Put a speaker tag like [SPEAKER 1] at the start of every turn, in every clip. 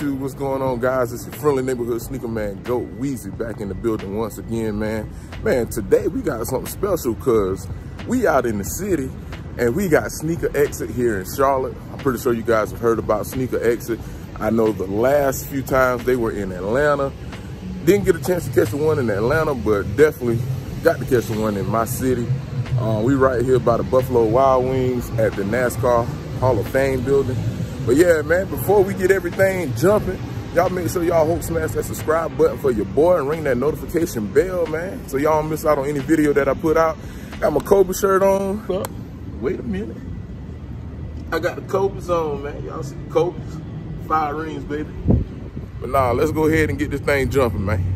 [SPEAKER 1] YouTube, what's going on, guys? It's your friendly neighborhood sneaker man, Goat Weezy, back in the building once again, man. Man, today we got something special because we out in the city and we got Sneaker Exit here in Charlotte. I'm pretty sure you guys have heard about Sneaker Exit. I know the last few times they were in Atlanta. Didn't get a chance to catch the one in Atlanta, but definitely got to catch the one in my city. We right here by the Buffalo Wild Wings at the NASCAR Hall of Fame building. But yeah, man, before we get everything jumping, y'all make sure y'all smash that subscribe button for your boy and ring that notification bell, man, so y'all don't miss out on any video that I put out. Got my Kobe shirt on. Wait a minute. I got the Kobe's on, man. Y'all see the Kobe's? 5 rings, baby. But nah, let's go ahead and get this thing jumping, man.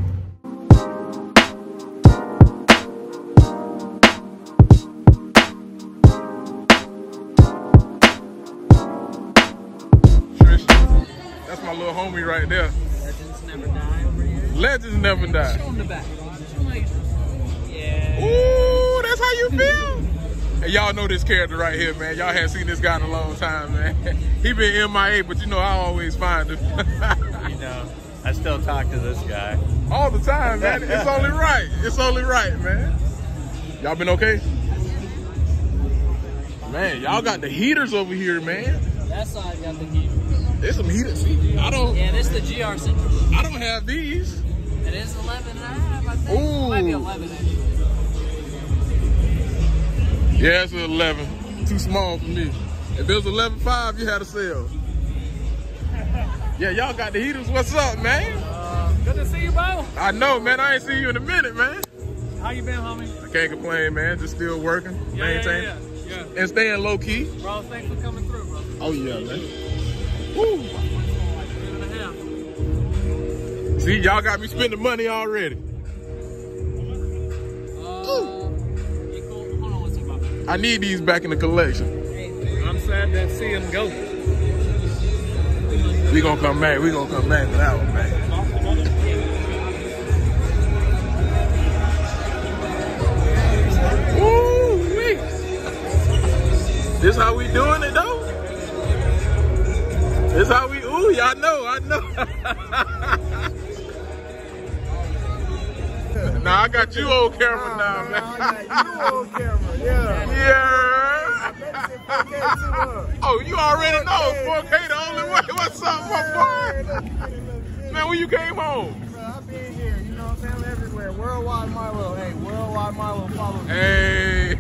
[SPEAKER 1] That's my little homie right there.
[SPEAKER 2] Legends never die over here.
[SPEAKER 1] Legends never die.
[SPEAKER 2] Show him the back. Yeah.
[SPEAKER 1] Ooh, that's how you feel? Hey, y'all know this character right here, man. Y'all haven't seen this guy in a long time, man. He been MIA, but you know I always find him.
[SPEAKER 3] You know, I still talk to this guy.
[SPEAKER 1] All the time, man. It's only right. It's only right, man. Y'all been okay? Man, y'all got the heaters over here, man.
[SPEAKER 2] That side got the heaters.
[SPEAKER 1] There's some heaters. See, I don't.
[SPEAKER 2] Yeah, this is the GR Central.
[SPEAKER 1] I don't have these.
[SPEAKER 2] It is 11.5, I think.
[SPEAKER 1] Ooh.
[SPEAKER 2] It might be 11, actually.
[SPEAKER 1] Yeah, it's an 11. Too small for me. If it was 11.5, you had a sale. Yeah, y'all got the heaters. What's up, man?
[SPEAKER 2] Good to see you, bro.
[SPEAKER 1] I know, man. I ain't seen you in a minute, man.
[SPEAKER 2] How you been, homie?
[SPEAKER 1] I can't complain, man. Just still working, maintaining, and staying low key.
[SPEAKER 2] Bro, thanks for coming through, bro.
[SPEAKER 1] Oh yeah, man. Woo.
[SPEAKER 2] 2.5.
[SPEAKER 1] See, y'all got me spending money already.
[SPEAKER 2] Hold on one second.
[SPEAKER 1] I need these back in the collection.
[SPEAKER 2] I'm sad to see him go.
[SPEAKER 1] We gonna come back. We gonna come back to that one, man. Woo-wee. This how we doing it though? This how we, ooh, y'all know, I know. Nah, I got you on camera now, man.
[SPEAKER 4] I got you on camera, yeah.
[SPEAKER 1] Yeah.
[SPEAKER 4] I bet it's in 4K too,
[SPEAKER 1] Oh, you already know. 4K the only way. What's up, my boy? Man, when you came home?
[SPEAKER 4] Bro, I've been here, you know what I'm saying? I'm everywhere. Worldwide Milo. Hey, Worldwide Milo, follow me.
[SPEAKER 1] Hey.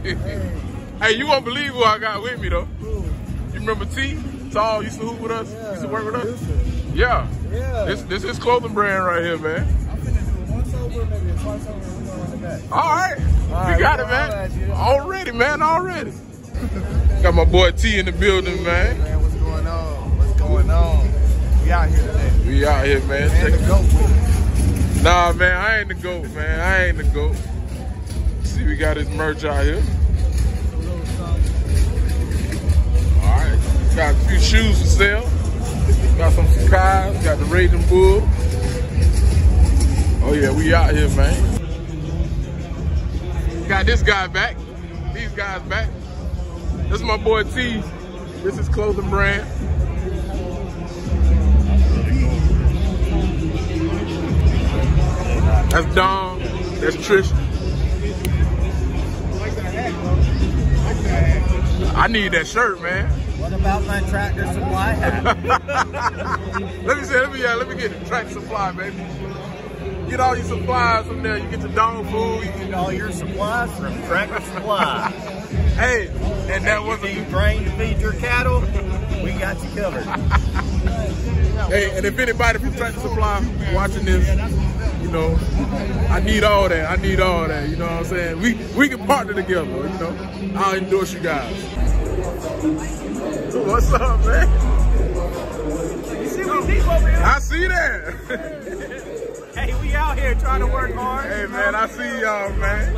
[SPEAKER 1] Hey, you won't believe who I got with me, though.
[SPEAKER 4] Ooh.
[SPEAKER 1] You remember T? Tall, used to hoop with us?
[SPEAKER 4] Yeah,
[SPEAKER 1] Used to work with us?
[SPEAKER 4] producer.
[SPEAKER 1] Yeah.
[SPEAKER 4] Yeah.
[SPEAKER 1] This is clothing brand right here, man.
[SPEAKER 4] I'm finna do it once over, maybe twice over, and we're going to run it back.
[SPEAKER 1] All right.
[SPEAKER 4] All
[SPEAKER 1] You
[SPEAKER 4] right,
[SPEAKER 1] got it,
[SPEAKER 4] all
[SPEAKER 1] man.
[SPEAKER 4] right, you.
[SPEAKER 1] Already, man. Already. Got my boy T in the building, man.
[SPEAKER 4] Man, what's going on? What's going on? We out here today.
[SPEAKER 1] We out here, man.
[SPEAKER 4] Man, the GOAT with us.
[SPEAKER 1] Nah, man, I ain't the GOAT, man. I ain't the GOAT. See, we got his merch out here. All right, got a few shoes for sale. Got some Sakai's, got the Raging Bull. Oh yeah, we out here, man. Got this guy back. These guys back. This is my boy T. This is clothing brand. That's Dom. That's Trish.
[SPEAKER 4] I like that hat, bro. I like that hat.
[SPEAKER 1] I need that shirt, man.
[SPEAKER 3] What about my Tractor Supply hat?
[SPEAKER 1] Let me get the Tractor Supply, baby. Get all your supplies from there. You get your dog food. You get
[SPEAKER 3] All your supplies from Tractor Supply.
[SPEAKER 1] Hey, and that was
[SPEAKER 3] You need grain to feed your cattle? We got you covered.
[SPEAKER 1] Hey, and if anybody from Tractor Supply watching this, you know, I need all that. I need all that. You know what I'm saying? We can partner together. You know, I'll endorse you guys. What's up, man?
[SPEAKER 4] You see we deep over here?
[SPEAKER 1] I see that.
[SPEAKER 4] Hey, we out here trying to work hard.
[SPEAKER 1] Hey, man, I see y'all, man.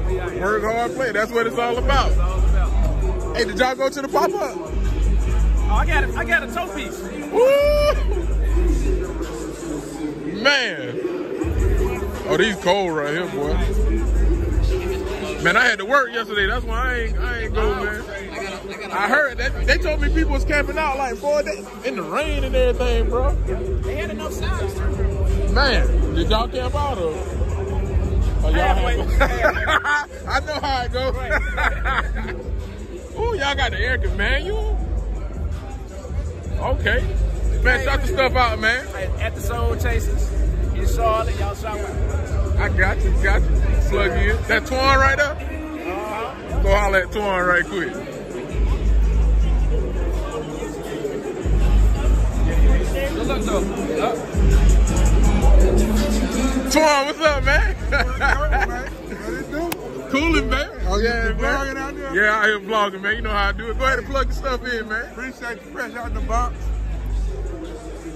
[SPEAKER 4] We out here.
[SPEAKER 1] Work hard, play. That's what it's all about. Hey, did y'all go to the pop-up?
[SPEAKER 4] Oh, I got a toe piece.
[SPEAKER 1] Woo! Man. Oh, these cold right here, boy. Man, I had to work yesterday. That's why I ain't go, man. I heard that they told me people was camping out like 4 days in the rain and everything, bro.
[SPEAKER 2] They had enough sounds.
[SPEAKER 1] Man, did y'all camp out or y'all I know how it goes. Ooh, y'all got the air manual. Okay. Man, shot the stuff out, man.
[SPEAKER 2] At the Soul Chasers in Charlotte, y'all shot with me.
[SPEAKER 1] I got you. Plug in. That Twan right there? Go holler at Twan right quick.
[SPEAKER 2] Good luck, though.
[SPEAKER 1] Twan, what's up, man?
[SPEAKER 4] What it do?
[SPEAKER 1] Coolin', baby.
[SPEAKER 4] Oh,
[SPEAKER 1] yeah,
[SPEAKER 4] you
[SPEAKER 1] man.
[SPEAKER 4] vlogging out there?
[SPEAKER 1] Yeah, out here vlogging, man. You know how I do it. Go ahead and plug your stuff in, man.
[SPEAKER 4] Appreciate you fresh out the box.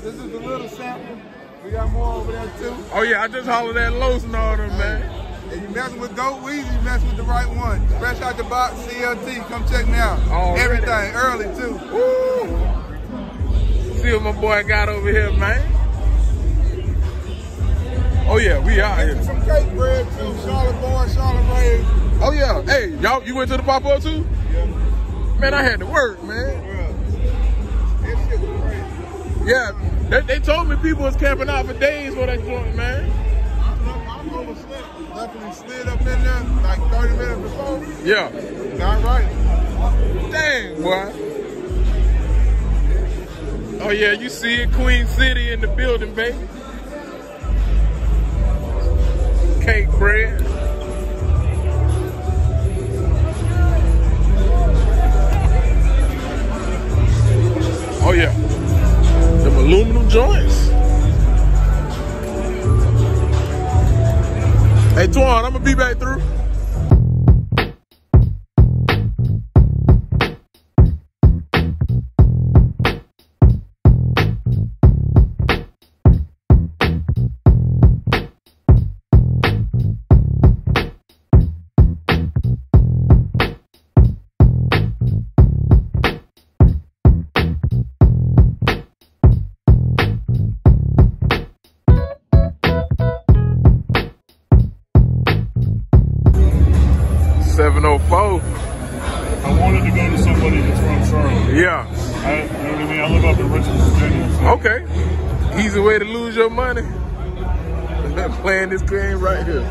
[SPEAKER 4] This is a little sample. We got more over there too.
[SPEAKER 1] Oh yeah, I just hollered at Los and all them, man.
[SPEAKER 4] If you messing with Dope Weezy, you messing with the right one. Fresh out the box, CLT. Come check me out.
[SPEAKER 1] Already.
[SPEAKER 4] Everything early too.
[SPEAKER 1] Woo! See what my boy got over here, man. Oh yeah, we out here.
[SPEAKER 4] Some cake bread too. Charlotte boy, Charlotte raised.
[SPEAKER 1] Oh yeah, hey, y'all, you went to the pop-up too?
[SPEAKER 4] Yeah.
[SPEAKER 1] Man, I had to work, man.
[SPEAKER 4] This shit was crazy.
[SPEAKER 1] Yeah, they told me people was camping out for days for that joint, man.
[SPEAKER 4] I'm overslept. Definitely slid up in there like 30 minutes before.
[SPEAKER 1] Yeah.
[SPEAKER 4] Not right.
[SPEAKER 1] Dang, boy. Oh yeah, you see it, Queen City in the building, baby. Cake bread. Oh yeah, them aluminum joints. Hey Twan, I'm gonna be back through. I
[SPEAKER 5] wanted to go to somebody that's from Charlotte.
[SPEAKER 1] Yeah.
[SPEAKER 5] You know what I mean? I live up in Richmond, Virginia. So.
[SPEAKER 1] Okay. Easy way to lose your money. Playing this game right here.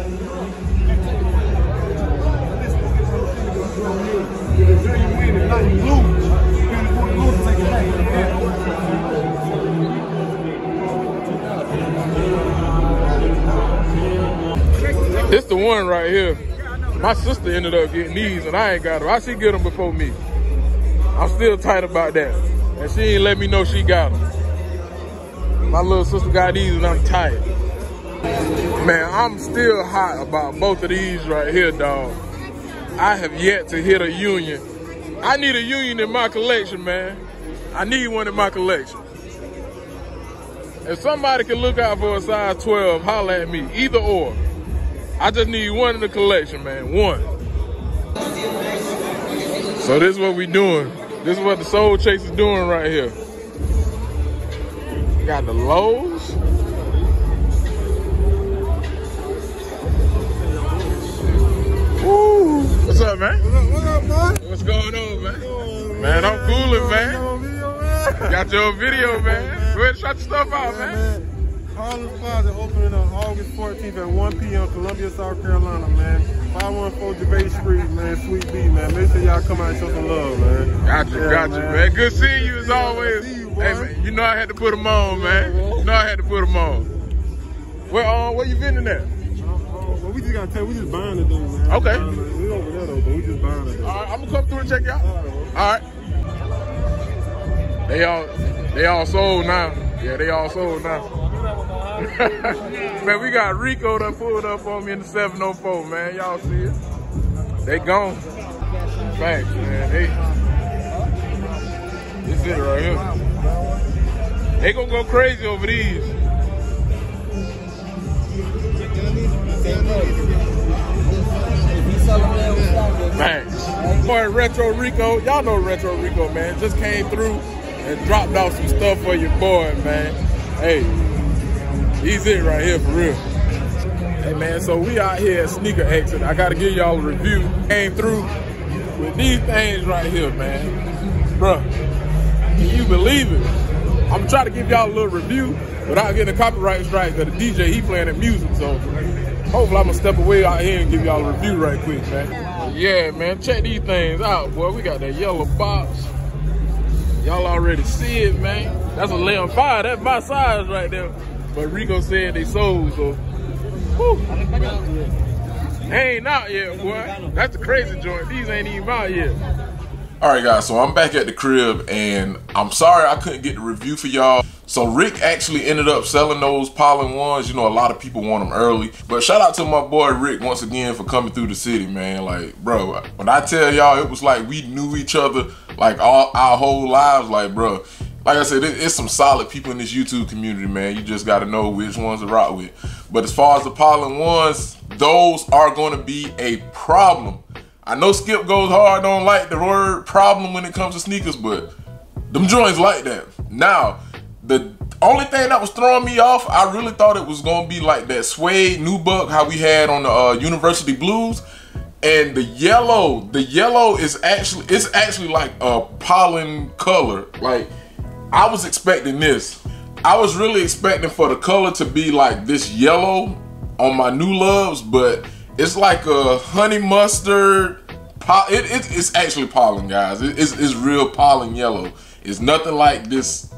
[SPEAKER 1] It's the one right here. My sister ended up getting these and I ain't got them. I should get them before me. I'm still tight about that. And she ain't let me know she got them. My little sister got these and I'm tight. Man, I'm still hot about both of these right here, dog. I have yet to hit a union. I need a union in my collection, man. I need one in my collection. If somebody can look out for a size 12, holla at me, either or. I just need one in the collection, man, one. So this is what we doing. This is what the Soul Chasers doing right here. Got the lows. Woo! What's up, man?
[SPEAKER 4] What up, man?
[SPEAKER 1] What's going on, man? Man, I'm coolin', man. Got your video, man. Go ahead and shut your stuff out, man.
[SPEAKER 4] Pollen's Plaza opening on August 14th at 1 p.m. Columbia, South Carolina, man. 514 Debate Street, man. Sweet B, man. Make sure y'all come out and show some love, man.
[SPEAKER 1] Got you, man. Good seeing you as always.
[SPEAKER 4] See you,
[SPEAKER 1] hey, man, you know I had to put them on, man. You know I had to put them on. Where you vending at?
[SPEAKER 4] Well, we just gotta tell you, we just buying the thing, man.
[SPEAKER 1] Okay.
[SPEAKER 4] We over there, though, but we just buying it.
[SPEAKER 1] All right, I'm gonna come through and check you out. All right. They all sold now. Yeah, they all sold now. Man, we got Rico that pulled up on me in the 704, man. Y'all see it? They gone. Thanks, man. This it right here. They gonna go crazy over these. Thanks. Boy, Retro Rico. Y'all know Retro Rico, man. Just came through and dropped off some stuff for your boy, man. Hey. He's it right here for real. Hey man, so we out here at Sneaker Exit. I gotta give y'all a review. Came through with these things right here, man. Bruh, can you believe it? I'm gonna try to give y'all a little review without getting a copyright strike, because the DJ, he playing that music, so hopefully I'm gonna step away out here and give y'all a review right quick, man. Yeah, man, check these things out, boy. We got that yellow box. Y'all already see it, man. That's a Lamb 5. That's my size right there. But Rico said they sold, so whew. Ain't out yet, boy. That's the crazy joint. These ain't even out yet. All right, guys, so I'm back at the crib, and I'm sorry I couldn't get the review for y'all. So Rick actually ended up selling those Pollen 1s. You know, a lot of people want them early. But shout out to my boy Rick once again for coming through the city, man. Like, bro, when I tell y'all, it was like we knew each other like all our whole lives. Like, bro, like I said, it's some solid people in this YouTube community, man. You just got to know which ones to rock with. But as far as the Pollen 1s, those are going to be a problem. I know Skip Goes Hard don't like the word problem when it comes to sneakers, but them joints like that. Now, the only thing that was throwing me off, I really thought it was going to be like that suede nubuck how we had on the University Blues. And the yellow is actually like a pollen color. Like, I was expecting this. I was really expecting for the color to be like this yellow on my new loves, but it's like a honey mustard. It's actually pollen, guys. It's real pollen yellow. It's nothing like this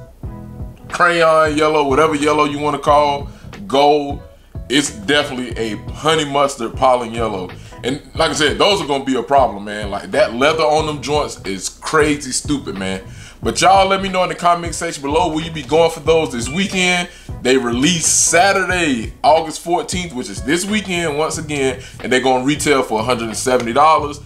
[SPEAKER 1] crayon yellow, whatever yellow you want to call, gold. It's definitely a honey mustard pollen yellow. And like I said, those are going to be a problem, man. Like, that leather on them joints is crazy stupid, man. But y'all let me know in the comment section below, will you be going for those this weekend? They release Saturday, August 14th, which is this weekend once again, and they're going to retail for $170.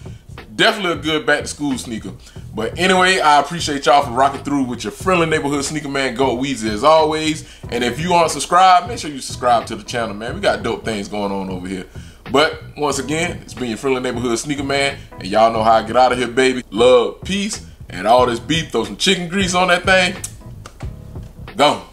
[SPEAKER 1] Definitely a good back to school sneaker. But anyway, I appreciate y'all for rocking through with your friendly neighborhood sneaker man, Goat Weezy, as always. And if you aren't subscribed, make sure you subscribe to the channel, man. We got dope things going on over here. But once again, it's been your friendly neighborhood sneaker man, and y'all know how I get out of here, baby. Love, peace, and all this beef. Throw some chicken grease on that thing. Gone.